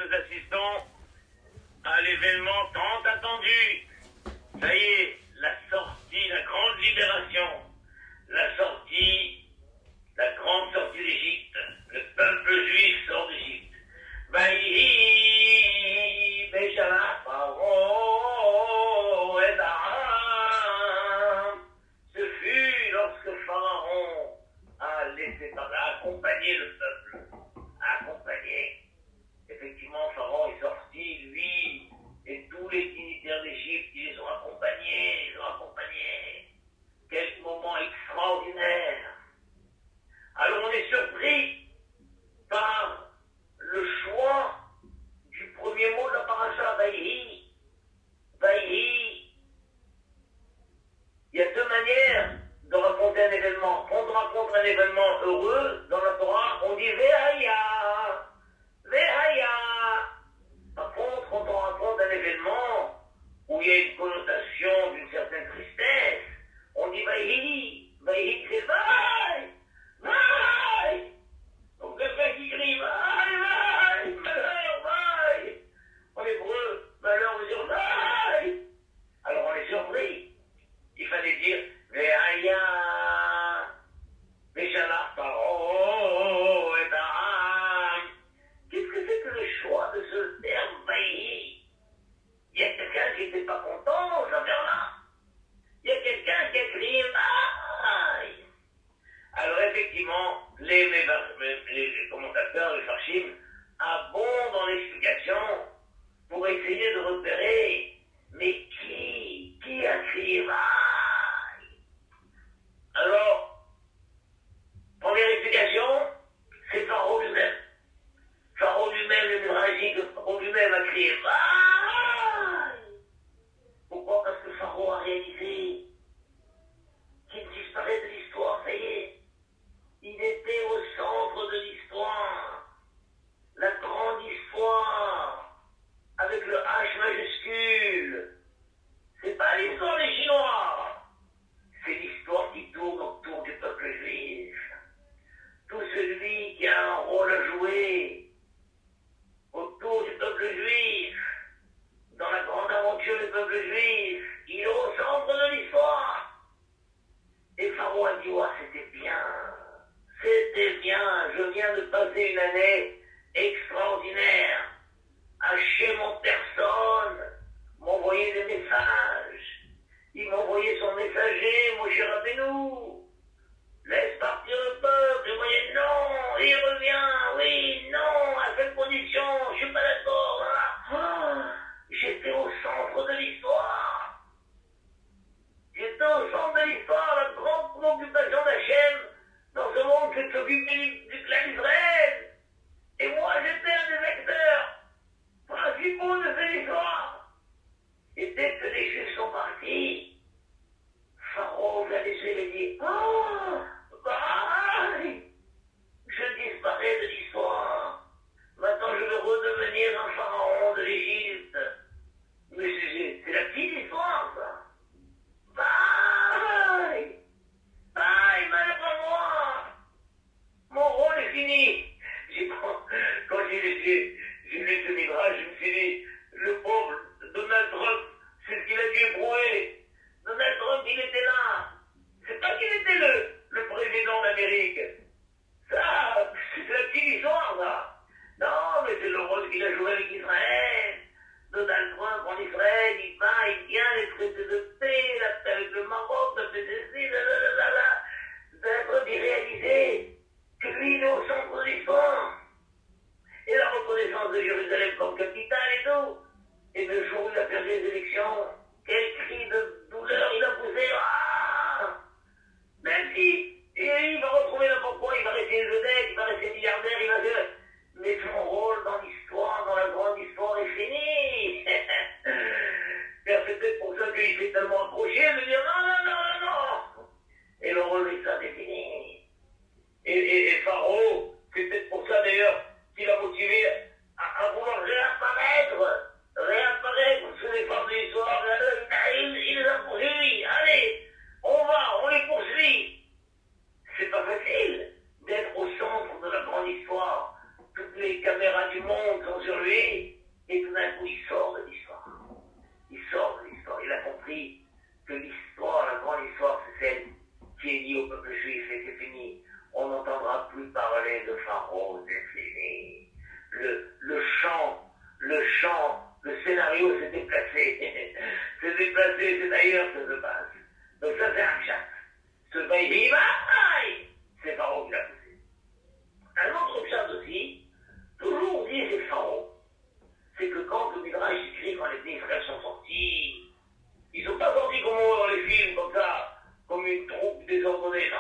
nous assistons à l'événement tant attendu. Ça y est, la sortie, la grande libération, la grande sortie d'Égypte. Le peuple juif sort d'Égypte. Vaïhi, Béchala, Pharaon, et Aram. Ce fut lorsque Pharaon a laissé accompagner le peuple. Accompagner. Effectivement, Pharaon est sorti, lui, et tous les dignitaires d'Égypte, ils les ont accompagnés, Quel moment extraordinaire. Alors on est surpris par le choix du premier mot de la paracha, Vaïhi. Vaïhi. Il y a deux manières de raconter un événement. Quand on raconte un événement heureux dans la Torah, on dit Vehaya. Vehaya. Par contre, quand on raconte un événement où il y a une connotation d'une certaine tristesse, on dit Vaïhi. Vaïhi, c'est Vaï. Vaï. Donc quelqu'un qui crie Vaï, Vaï, malheur, Vaï. En hébreu, malheur veut dire Vaï. Alors on est surpris. Il fallait dire Vehaya. Béchala, Pharaon, et Aram. Qu'est-ce que c'est que le choix de ce terme Vaïhi? Il y a quelqu'un qui n'était pas content dans ce là. Il y a quelqu'un qui a crié Vaï. Alors effectivement, les commentateurs, les farshim, abondent dans l'explication pour essayer de repérer, mais qui a crié Vaï? Alors, première explication, c'est Pharaon lui-même. Pharaon lui-même, le Midrash dit que Pharaon lui-même a crié Vaï. Pourquoi? Parce que Pharaon a réalisé qu'il disparaît de l'histoire, ça y est. Il était au centre de l'histoire. La grande histoire, avec le H majuscule. C'est pas l'histoire des Chinois. C'est l'histoire qui tourne autour du peuple juif. Tout celui qui a un rôle à jouer autour du peuple juif, dans la grande aventure du peuple juif, il est au centre de l'histoire. Et Pharaon a dit, ouais, c'était bien, je viens de passer une année extraordinaire. Hachem en personne m'envoyait des messages. Il m'envoyait son messager, Moshe Rabbeinu. Laisse partir le peuple. Moi, je dis non, il revient, oui, non, à quelle condition, je suis pas d'accord. Voilà. J'étais au centre de l'histoire. J'étais au centre de l'histoire, la grande préoccupation d'Hachem dans ce monde qui s'occupe du clan d'Israël. Et moi, j'étais un des acteurs principaux de cette histoire. Et dès que les Juifs sont partis, Pharaon l'a laissé et dit Vaï, je disparais de l'histoire. Maintenant, je vais redevenir un pharaon de l'Égypte. Mais c'est la petite histoire, ça. Vaï, malheur à moi. Mon rôle est fini. Quand j'ai lu ce midrash, je me suis dit, le pauvre Donald Trump, c'est ce qu'il a dû éprouver. Donald Trump, il était là. C'est pas qu'il était le président d'Amérique. Ça, c'est la petite histoire, ça. Non, mais c'est le rôle qu'il a joué avec Israël. Donald Trump en Israël, il va, il vient, les traités de paix, il a fait avec le Maroc, il a fait ceci, Donald Trump, il réalisait que lui, il est au centre de l'histoire. Et la reconnaissance de Jérusalem comme capitale et tout. Et le jour où il a perdu les élections, quel cri de douleur il a poussé. Même si il va retrouver n'importe quoi, il va rester vedette, il va rester milliardaire, il va dire, mais son rôle dans l'histoire, dans la grande histoire est fini. C'est peut-être pour ça qu'il s'est tellement accroché de dire non. Et le rôle est ça, c'est fini. Et Pharaon, c'est peut-être pour ça d'ailleurs qu'il a motivé à vouloir mais c'est d'ailleurs que ça se passe. Donc ça, c'est un chat. Ce baby, bye, c'est Pharaon qui l'a poussé. Un autre chat aussi, toujours dit c'est Pharaon. C'est que quand le Midrash écrit, quand les Israël sont sortis, ils sont pas sortis comme on voit dans les films, comme ça, comme une troupe désordonnée. Non.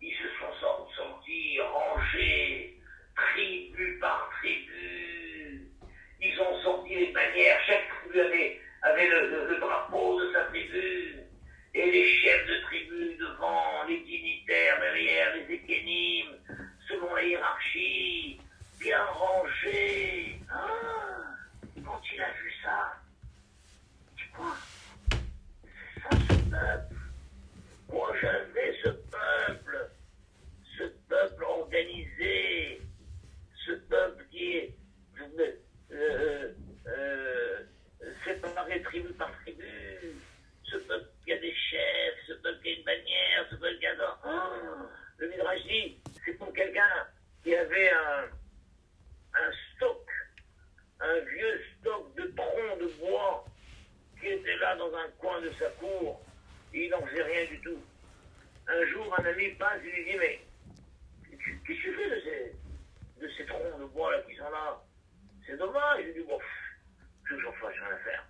Ils se sont sortis, rangés, tribu par tribu. Ils ont sorti les bannières, chaque tribu avait le drapeau de sa tribu. Et les chefs de tribu devant, les dignitaires derrière, les ékénimes, selon la hiérarchie, bien rangés. Ah, quand il a vu ça, il dit quoi? C'est ça ce peuple. Moi j'avais ce peuple organisé, ce peuple qui est séparé tribu par tribu, ce peuple qui a des chefs, ce peuple qui a une bannière, ce peuple qui a... Le Midrash dit, c'est pour quelqu'un qui avait un stock, un vieux stock de troncs de bois qui était là dans un coin de sa cour et il n'en faisait rien du tout. Un jour, un ami passe et lui dit, mais qu'est-ce que tu fais de ces troncs de bois là qui sont là? C'est dommage. Je lui dis, bon, que j'en fasse, rien à faire.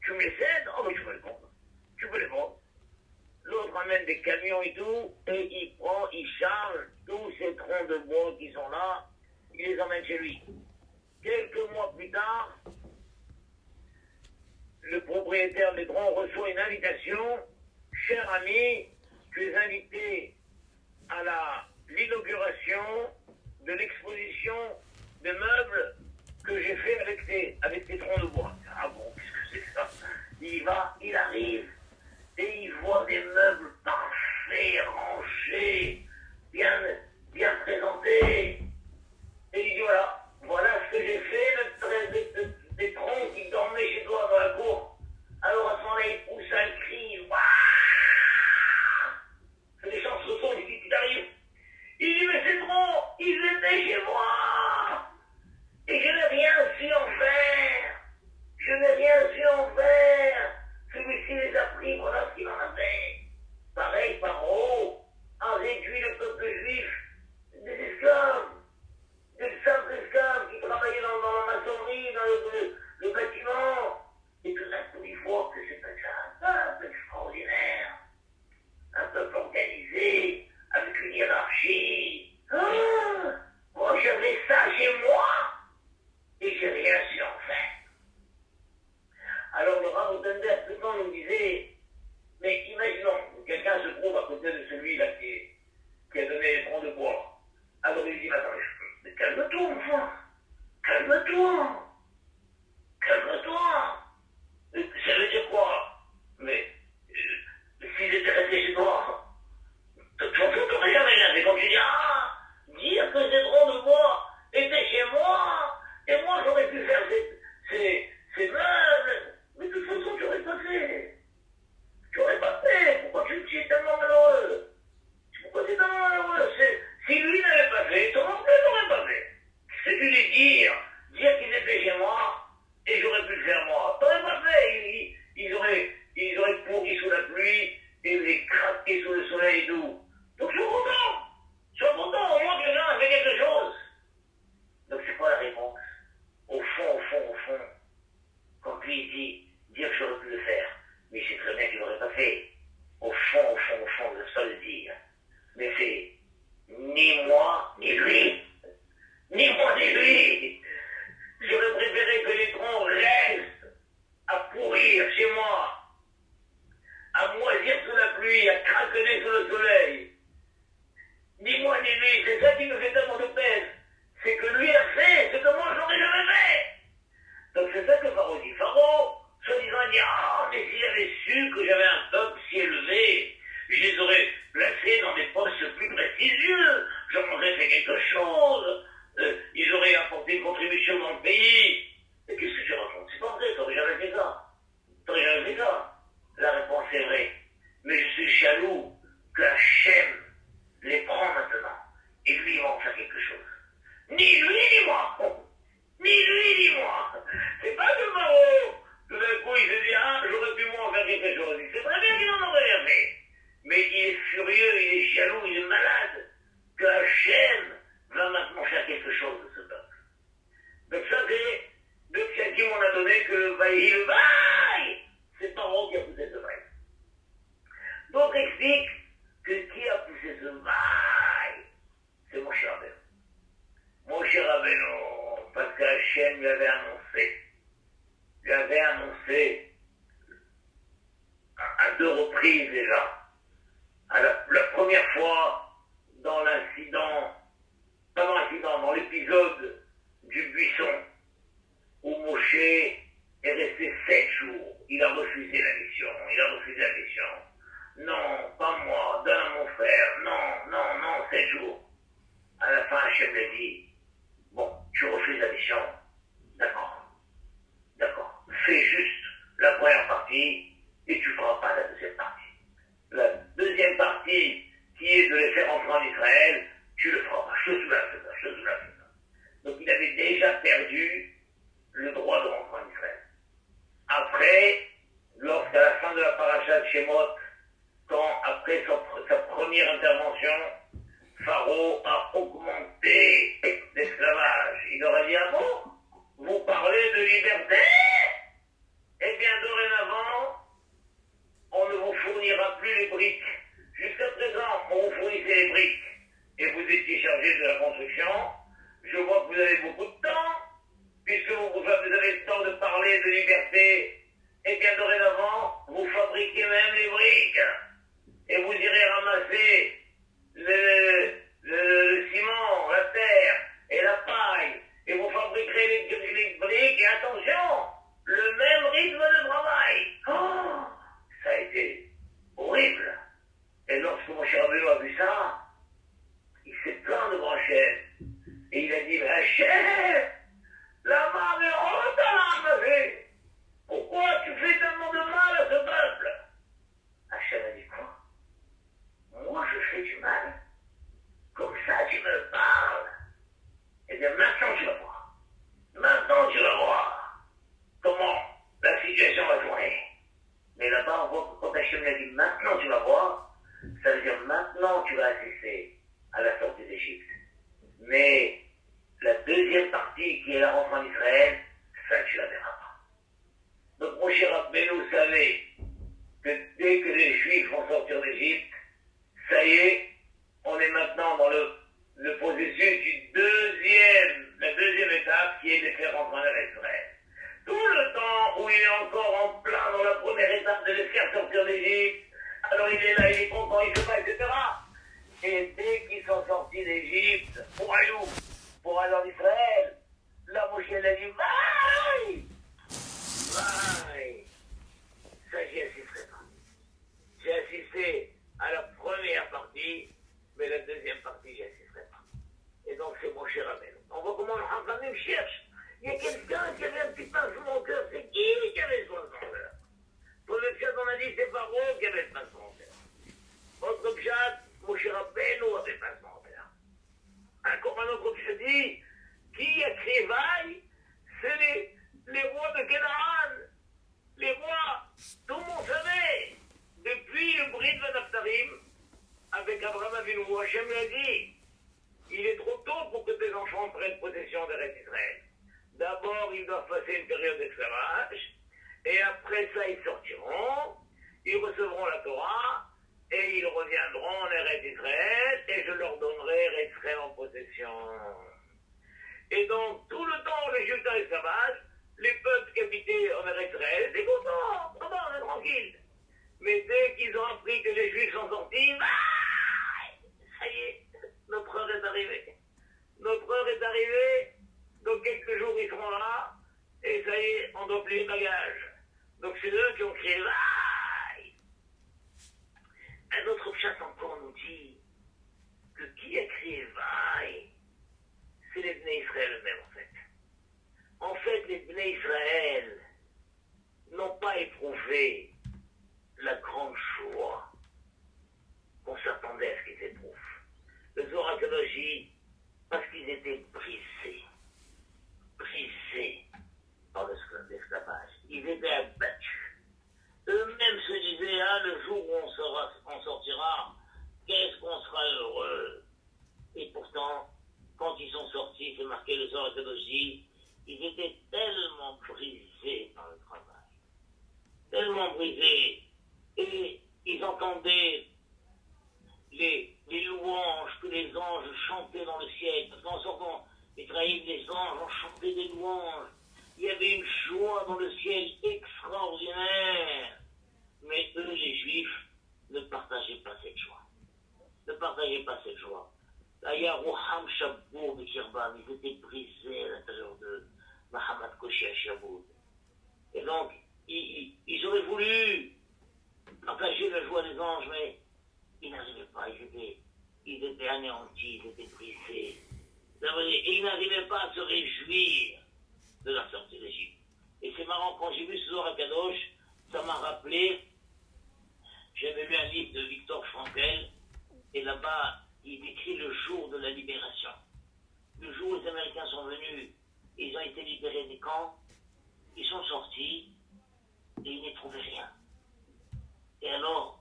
Tu me les cèdes? Oh, mais tu peux les prendre. Tu peux les prendre. L'autre amène des camions et tout, et il charge tous ces troncs de bois qui sont là, il les emmène chez lui. Quelques mois plus tard, le propriétaire des troncs reçoit une invitation. Cher ami, tu es invité à l'inauguration de l'exposition de meubles que j'ai fait avec tes troncs de bois. Ah bon, qu'est-ce que c'est que ça? Il arrive, et il voit des meubles parfaits, rangés, bien présentés. Et il dit voilà ce que j'ai fait des troncs qui dormaient chez toi dans la cour. Alors à ce moment-là, il pousse un cri, waouh! C'est des chants de son, il dit, tu arrives. Il dit, mais ces troncs, ils étaient chez moi. Et je n'ai rien su en faire. Je n'ai rien su en faire. Celui-ci les a pris, voilà ce qu'il en a fait. Pareil, Pharaon a réduit le peuple juif des esclaves, des simples esclaves qui travaillaient dans la maçonnerie, dans le bâtiment. Et tout d'un coup, il voit que c'est un peuple extraordinaire, un peuple organisé, avec une hiérarchie. Ah, moi, j'avais ça chez moi, et j'ai rien su en faire. Alors le Rav Rothenberg, tout le temps, nous disait, mais imaginons, quelqu'un se trouve à côté de celui-là qui a donné les troncs de bois. Alors il dit, attends, mais calme-toi, enfant, calme-toi, calme-toi. Ça veut dire quoi? Mais s'ils étaient restés chez toi, de toute façon, tu n'aurais jamais rien fait. Quand tu dis, dire que ces troncs de bois étaient chez moi, et moi j'aurais pu faire ces meubles. Mais de toute façon, tu n'aurais pas fait. Tu n'aurais pas fait. Pourquoi tu es tellement malheureux? Pourquoi tu es tellement malheureux? Si lui n'avait pas fait, toi non plus n'aurais pas fait. C'est dû les dire qu'ils étaient chez moi, et j'aurais pu le faire moi. Tu n'aurais pas fait. Ils auraient pourri sous la pluie, et les craqué sous le soleil et tout. Donc sois content. Sois content, au moins que quelqu'un a fait quelque chose. Donc c'est quoi la réponse? Au fond, quand lui dit, dire que j'aurais pu le faire, mais c'est très bien qu'il n'aurait pas fait. Au fond, le seul dire. Mais c'est ni moi, ni lui. Ni moi, ni lui. J'aurais préféré que les troncs restent à pourrir chez moi, à moisir sous la pluie, à craqueler sous le soleil. Ni moi, ni lui. C'est ça qui me fait tellement de peine. C'est que lui a fait ce que moi, je n'aurais jamais fait. Donc c'est ça que Pharaon dit. Pharaon, soi-disant, il dit, mais si j'avais su que j'avais un peuple si élevé, je les aurais placés dans des postes plus prestigieux, j'en aurais fait quelque chose, ils auraient apporté une contribution dans le pays. Mais qu'est-ce que tu racontes? C'est pas vrai, t'aurais jamais fait ça. T'aurais jamais fait ça. La réponse est vraie. Mais je suis jaloux que Hachem les prend maintenant. Et lui, il va en faire quelque chose. Ni lui, ni moi. Ni lui, ni moi. C'est pas que Pharaon, tout d'un coup, il se dit, j'aurais il vaille. C'est Paro qui a poussé ce vaille. D'autres expliquent que qui a poussé ce vaille, c'est Moshe Rabbeinu. Moshe Rabbeinu, parce qu'Hachem lui avait annoncé à 2 reprises déjà. La première fois, dans l'épisode du buisson, où Moshe est resté 7 jours. Il a refusé la mission. Non, pas moi, donne à mon frère. Non, 7 jours. À la fin, Hachem lui a dit, bon, tu refuses la mission. D'accord. Fais juste la première partie et tu ne feras pas la deuxième partie. La deuxième partie, qui est de les faire entrer en Israël, tu le feras pas. Je te soulage de ça. Donc il avait déjà perdu le droit de rentrer en Israël. Après, lorsqu'à la fin de la paracha de Shemot, quand après sa première intervention, Pharaon a augmenté l'esclavage. Il aurait dit, ah bon, vous parlez de liberté? Eh bien, dorénavant, on ne vous fournira plus les briques. Jusqu'à présent, on vous fournissait les briques et vous étiez chargé de la construction. Je vois que vous avez beaucoup de temps, puisque vous avez le temps de parler de liberté. Eh bien, dorénavant, vous fabriquez même les briques et vous irez ramasser le ciment, la terre et la paille et vous fabriquerez les briques et attention, le même rythme de travail. Oh, ça a été horrible. Et lorsque mon cher Rabbeinu a vu ça, il s'est plaint devant Hachem. Et il a dit, mais Hachem, la main est haute à l'âme. Pourquoi tu fais tellement de mal à ce peuple? Hachem a dit quoi? Moi je fais du mal? Comme ça tu me parles? Eh bien maintenant tu vas voir. Comment la situation va tourner. Mais là-bas on voit que quand Hachem l'a dit maintenant tu vas voir, ça veut dire maintenant tu vas assister à la sortie d'Égypte. Mais la deuxième partie qui est la rentrée en Israël, ça tu la verras pas. Donc Moshe Rabbeinu savait que dès que les Juifs vont sortir d'Égypte, ça y est, on est maintenant dans le processus la deuxième étape qui est de faire rentrer en Israël. Tout le temps où il est encore en plein dans la première étape de les faire sortir d'Égypte, alors il est là, il est content, il se bat, etc. Et dès qu'ils sont sortis d'Égypte, pour aller en Israël, là Moshe a dit, vaille! Ça j'y assisterai pas. J'ai assisté à la première partie, mais la deuxième partie j'y assisterai pas. Et donc c'est Moshe Rabbeinu. On voit comment le Chachamim cherche. Il y a quelqu'un qui avait un petit pincement au cœur. C'est qui avait ce pincement au cœur? Pour le chat, on a dit c'est Pharaon qui avait le pincement au cœur. Autre chat, Moshe Rabbeinu avait le pincement au cœur. Encore un autre chat dit, qui a créé vaille? C'est les rois de Canaan. Les rois, tout le monde savait. Depuis le Brit Vanaptarim, avec Abraham Avinu, Hachem l'a dit, il est trop tôt pour que tes enfants prennent possession d'Eretz Israël. D'abord, ils doivent passer une période d'esclavage, et après ça, ils sortiront, ils recevront la Torah, et ils reviendront en Eretz Israël, et je leur donnerai Eretz Israël en possession. Et donc, tout le temps où les Juifs dans l'esclavage, les peuples qui habitaient en Eretz Israël étaient contents, on est tranquille. Mais dès qu'ils ont appris que les Juifs sont sortis, ça y est, notre heure est arrivée. Dans quelques jours ils seront là, et ça y est, on doit plier les bagages. Donc c'est eux qui ont crié vaille. Un autre chat encore nous dit que qui a crié vaille, c'est les Bnei Israël eux-mêmes en fait. En fait, les Bnei Israël n'ont pas éprouvé la grande joie qu'on s'attendait à ce qu'ils éprouvent. Le Zohar HaKadosh dit, parce qu'ils étaient brisés par l'esclavage. Ils étaient abattus. Eux-mêmes se disaient, le jour où on sortira, qu'est-ce qu'on sera heureux. Et pourtant, quand ils sont sortis, c'est marqué le Zohar HaKadosh dit, ils étaient tellement brisés par le travail. brisés. Et ils entendaient les louanges que les anges chantaient dans le ciel. Parce qu'en sortant d'Israël, les anges ont chanté des louanges. Il y avait une joie dans le ciel extraordinaire. Mais eux, les Juifs, ne partageaient pas cette joie. Ne partageaient pas cette joie. Là, il y a Rouham Shabour de Kirban. Ils étaient brisés à l'intérieur de Mahamad Koshi Shabour. Et donc, ils auraient voulu partager la joie des anges, mais ils n'arrivaient pas. Ils étaient anéantis, ils étaient brisés. Et ils n'arrivaient pas à se réjouir de la sortie d'Égypte. Et c'est marrant, quand j'ai vu ce Zohar Kadosh, ça m'a rappelé, j'avais lu un livre de Victor Frankel, et là-bas, il décrit le jour de la libération. Le jour où les Américains sont venus, ils ont été libérés des camps, ils sont sortis, et ils n'y trouvaient rien. Et alors,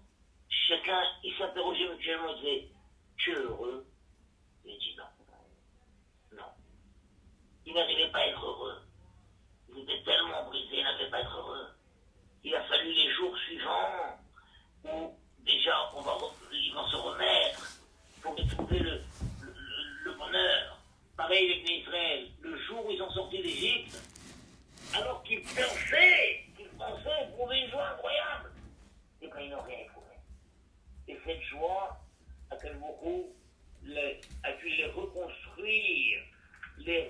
chacun, il s'interrogeait mutuellement, il disait, tu es heureux? Il dit non. Non. Il n'arrivait pas à être heureux. Ils étaient tellement brisés, ils n'arrivaient pas à être heureux. Il a fallu les jours suivants où déjà ils vont se remettre pour retrouver le bonheur. Pareil avec les Israël, le jour où ils sont sortis d'Égypte, alors qu'ils pensaient éprouver une joie incroyable, et bien ils n'ont rien éprouvé. Et cette joie, à quel beaucoup a pu les reconstruire, et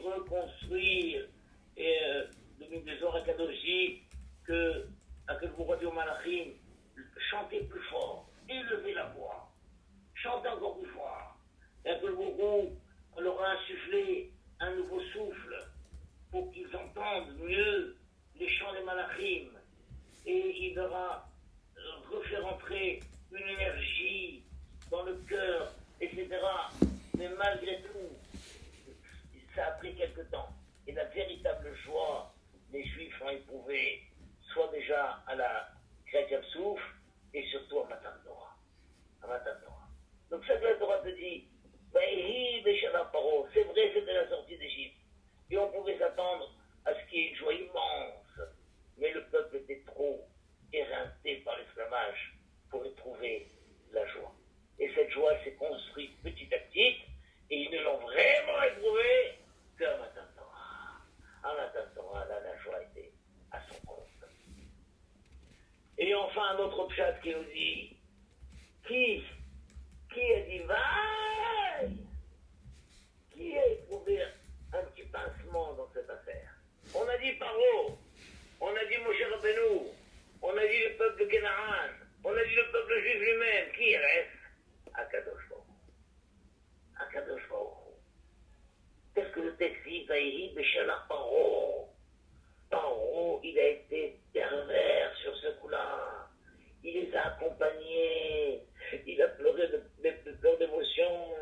de des Zohar Kadoshi, que à quel beaucoup dit au Malachim, chantez plus fort, élevez la voix, chantez encore plus fort. Et à quel beaucoup on leur a insufflé un nouveau souffle pour qu'ils entendent mieux les chants des Malachim. Et il leur a refait rentrer une énergie dans le cœur, etc. Mais malgré tout, ça a pris quelque temps. Et la véritable joie, les Juifs ont éprouvé, soit déjà à la Kriyat Souf, et surtout à Matan Torah. Donc ça que la Torah te dit, c'est vrai, c'était la sortie d'Égypte. Et on pouvait s'attendre à ce qu'il y ait une joie immense. Mais le peuple était trop éreinté par l'esclavage pour éprouver la joie. Et cette joie s'est construite petit à petit, et ils ne l'ont vraiment éprouvé qu'à Matan Torah. À Matan Torah, là, la joie était à son compte. Et enfin, un autre pshat qui nous dit, qui a dit vaille? Qui a éprouvé un petit pincement dans cette affaire? On a dit Paro, on a dit Moshe Rabbeinu, on a dit le peuple de Canaan, on a dit le peuple juif lui-même. Qui reste? Akadosh Baruch Hu. Akadosh Baruch Hu. Qu'est-ce que le texte dit? Vaïhi Beshalach Paro. Paro, il a été pervers sur ce coup-là. Il les a accompagnés. Il a pleuré de pleurs d'émotion.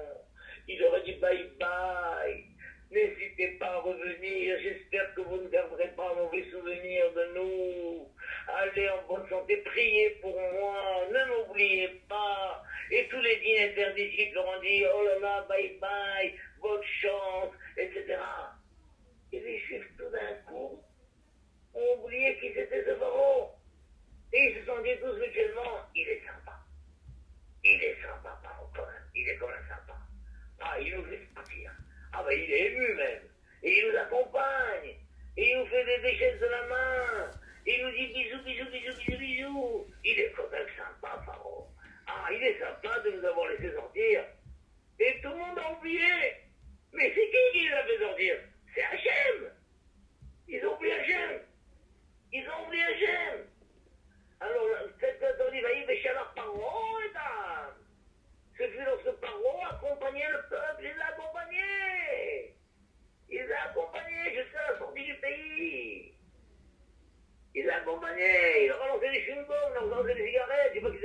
Il leur a dit bye bye. N'hésitez pas à revenir. J'espère que vous ne garderez pas un mauvais souvenir de nous. Allez en bonne santé. Priez pour moi. Ne m'oubliez pas. Et tous les dignitaires d'Égypte leur ont dit oh là là, bye bye, bonne chance, etc. Et les Juifs, tout d'un coup, ont oublié qu'ils étaient ce pharaon. Et ils se sont dit tous mutuellement, il est sympa. Il est sympa, Pharaon, quand même. Il est quand même sympa. Ah, il nous laisse partir. Ah, ben il est ému même. Et il nous accompagne. Et il nous fait des déchets de la main. Et il nous dit bisous, bisous, bisous, bisous, bisous. Il est quand même sympa, Pharaon. Ah, il est sympa de nous avoir laissé sortir. Et tout le monde a oublié. Mais c'est qui les a fait sortir? C'est Hachem. Ils ont oublié Hachem. Ils ont oublié Hachem. Alors, cette on dit, vaïe, Béchalach Paro, mesdames. Ce fut lorsque Paro accompagnait le peuple, il l'a accompagné. Il l'a accompagné jusqu'à la sortie du pays. Il l'a accompagné, il leur a lancé des chewing-gums, il leur a lancé des cigarettes, je sais pas qui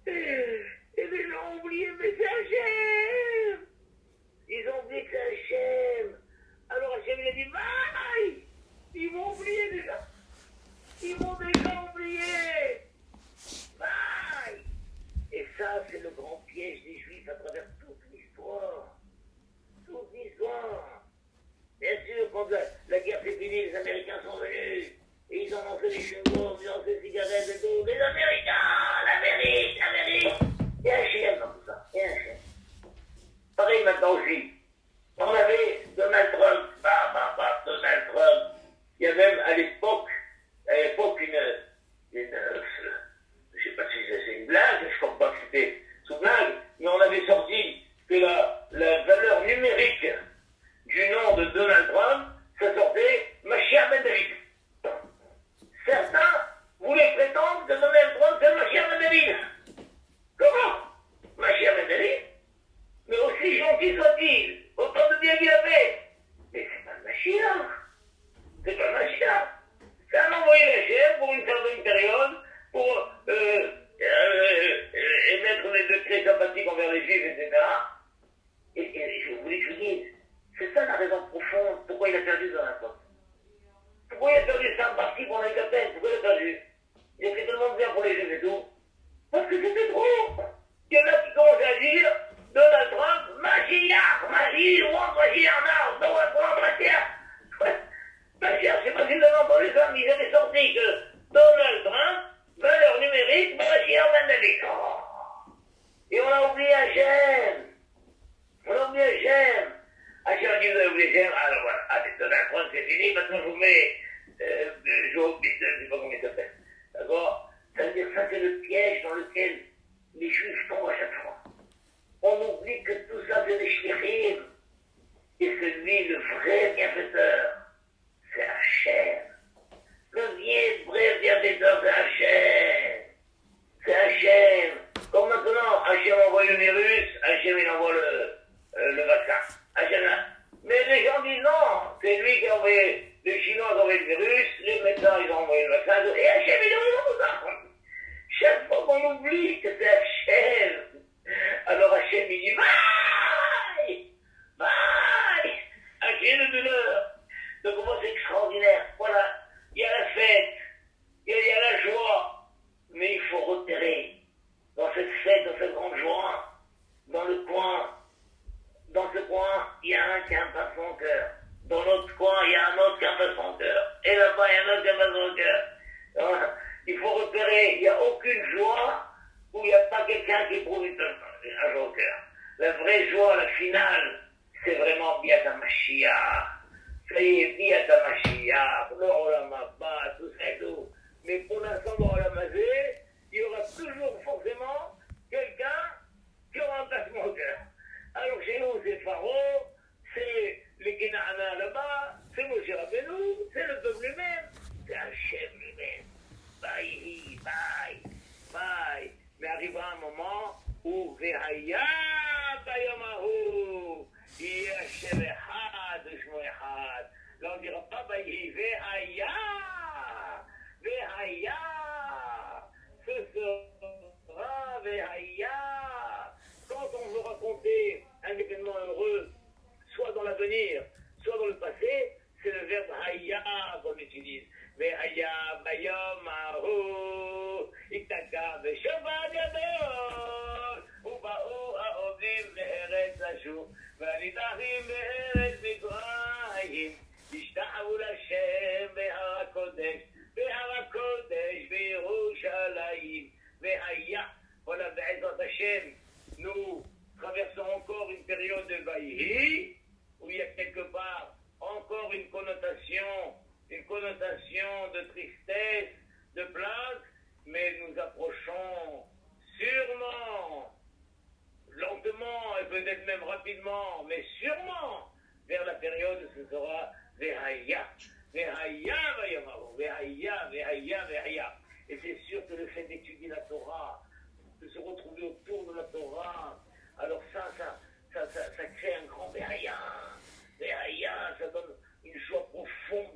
c'est. Et puis ils l'ont oublié, mais c'est Hachem. Ils ont oublié que c'est Hachem. Alors Hachem, il a dit, vaïe. Ils m'ont oublié déjà. Ils m'ont déjà oublié. Bye. Et ça, c'est le grand piège des Juifs à travers toute l'histoire. Toute l'histoire. Bien sûr, quand la guerre s'est finie, les Américains sont venus. Et ils ont lancé des chevaux. dernière fois? Pourquoi il a perdu 100 parties pour les capins? Pourquoi il a perdu? Il a fait tellement bien pour les jeux et tout. Parce que c'était trop. Il y en a qui commencent à dire Donald Trump, Machiac, Magie, Machiac, Donald Machiac. Machiac, je sais pas si vous avez entendu ça, mais ils avaient sorti que Donald Trump, valeur numérique, Machiac, Mandalik. Et on a oublié Hachem. On a oublié Hachem. Hachem a dit vous avez oublié Hachem. Alors voilà, allez, Donald Trump, c'est fini. Maintenant, je vous mets Joe Biden, je ne sais pas comment il s'appelle. D'accord? Ça veut dire que ça, c'est le piège dans lequel les juifs tombent à chaque fois. On oublie que tout ça, c'est des shlichim. Et celui, le vrai bienfaiteur, c'est Hachem. Le vrai bienfaiteur, c'est Hachem. C'est Hachem. Comme maintenant, Hachem envoie le virus, Hachem il envoie le vaccin. Hachem là. Mais les gens disent non, c'est lui qui a envoyé, les Chinois ont envoyé le virus, les médecins ils ont envoyé le vaccin, et Hachem il envoie tout ça. Chaque fois qu'on oublie que c'est Hachem, alors Hachem il dit bye, bye, Hachem le douleur. Donc comment c'est extraordinaire. Voilà, il y a la fête, il y a la joie, mais il faut repérer dans cette fête, dans cette grande joie, dans ce coin, il y a un qui a un pas son cœur. Dans l'autre coin, il y a un autre qui a un pas son cœur. Et là-bas, il y a un autre qui a pas son cœur. Alors, il faut repérer, il n'y a aucune joie où il n'y a pas quelqu'un qui éprouve un joie au cœur. La vraie joie, la finale, c'est vraiment Biata Mashiach. Ça y est, Biata Mashiach, le Olam Haba, tout ça et tout. Mais pour l'instant, dans Olam Hazé, il y aura toujours forcément quelqu'un qui aura un placement au cœur. Alors chez nous, c'est Pharaon, c'est les Kenaana là-bas, c'est Moshe Rabbeinu, c'est le peuple lui-même, c'est Hachem lui-même. Bye, bye, bye. Mais arrivera un moment où Vehaya Bayamahu, il y a Hachem Echad, Shmo Echad. Là on ne dira pas Bayi, Vehaya, Vehaya. Ce sera Vehaya. Quand on veut raconter un événement heureux, soit dans l'avenir, soit dans le passé, c'est le verbe Haya qu'on utilise. Vehaya Bayom Ahu, Itaka Veshovad Yadol, Uba'u Ha'ovim Ve'eretz Ashu, Ve'anitachim Ve'eretz Mitzrayim, Yishtachavu L'Hashem Behar HaKodesh, Behar HaKodesh Be'Yerushalayim, Vehaya. Voilà, Be'ezrat Hashem, nous traversons encore une période de Vaïhi, où il y a quelque part encore une connotation de tristesse, de plainte, mais nous approchons sûrement, lentement et peut-être même rapidement, mais sûrement, vers la période où ce sera Vehaya. Vehaya, Vayamahu, Vehaya, Vehaya, Vehaya. Et c'est sûr que le fait d'étudier la Torah, de se retrouver autour de la Torah, alors ça crée un grand Vehaya. Vehaya, ça donne une joie profonde